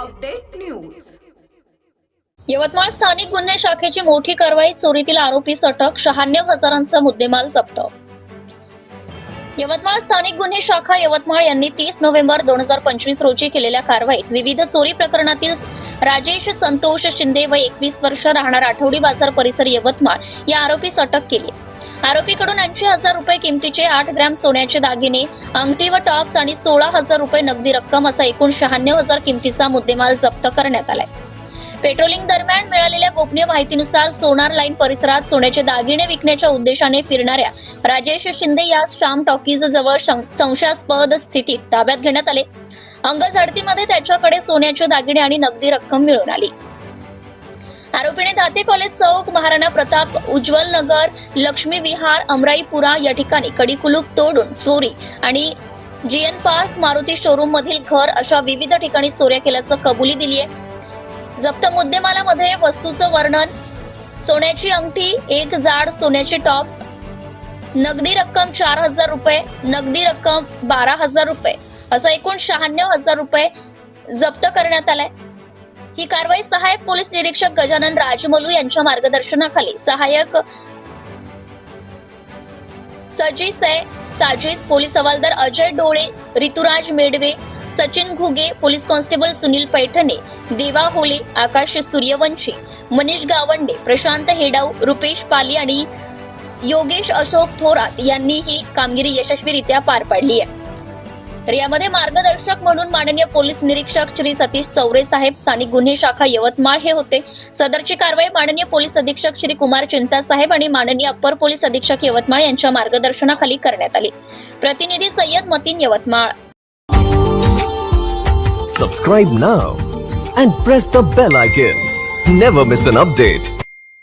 Update news. Yavatmal स्थानिक गुन्हे शाखेची मोठी कारवाई, चोरीतील आरोपीस अटक, 96,000चा मुद्देमाल जप्त। यवतमाळ स्थानिक गुन्हे शाखा यवतमाळ यांनी 30 नोव्हेंबर 2025 रोजी केलेल्या कारवाईत विविध चोरी प्रकरणातील राजेश संतोष शिंदे व 21 वर्ष राहणार आठवडी बाजार परिसर यवतमाळ या आरोपीस अटक केली। आरोपीकडून 80,000 रुपये किमतीचे 8 ग्रॅम सोन्याचे दागिने, अंगठी व टॉप्स आणि 16,000 रुपये नगदी रक्कम असा एकूण 96,000 किमतीचा मुद्देमाल जप्त करण्यात आलाय। पेट्रोलिंग दरम्यान मिळालेल्या गोपनीय माहितीनुसार सोनार लाईन परिसरात सोन्याचे दागिने विकण्याच्या उद्देशाने फिरणाऱ्या राजेश शिंदे यास श्याम टॉकीज जवळ संशयास्पद स्थितीत ताब्यात घेण्यात आले। अंगझडतीमध्ये त्याच्याकडे सोन्याचे दागिने आणि नगदी रक्कम मिळून आली। आरोपीने दाते कॉलेज चौक, महाराणा प्रताप, उज्ज्वल नगर, लक्ष्मी विहार, अमराईपुरा या ठिकाणी कडी कुलूप तोडून चोरी आणि जीएन पार्क, मारुती शोरूम मधील घर अशा विविध ठिकाणी चोऱ्या केल्याचं कबुली दिली आहे। जप्त मुद्देमालामध्ये वस्तूचं वर्णन, सोन्याची अंगठी, एक जाड सोन्याचे टॉप्स, नगदी रक्कम 4,000 रुपये, नगदी रक्कम 12,000 रुपये असं एकूण 96,000 रुपये जप्त करण्यात आलाय। ही कारवाई सहाय्यक पोलीस निरीक्षक गजानन राजमलू यांच्या मार्गदर्शनाखाली सहाय्यक साजिद, पोलीस हवालदार अजय डोळे, ऋतुराज मेडवे, सचिन घुगे, पोलीस कॉन्स्टेबल सुनील पैठणे, देवा होले, आकाश सूर्यवंशी, मनीष गावंडे, प्रशांत हेडाऊ, रुपेश पाली आणि योगेश अशोक थोरात यांनी ही कामगिरी यशस्वीरित्या पार पाडली आहे। तर यामध्ये मार्गदर्शक म्हणून माननीय पोलीस निरीक्षक श्री सतीश चौरे साहेब, स्थानिक गुन्हे शाखा यवतमाळ हे होते। सदरची कारवाई माननीय पोलीस अधीक्षक श्री कुमार चिंता साहेब आणि माननीय अप्पर पोलीस अधीक्षक यवतमाळ यांच्या मार्गदर्शनाखाली करण्यात आली। प्रतिनिधी Syed Mateen, Yavatmal. Subscribe now and press the bell icon. Never miss an update.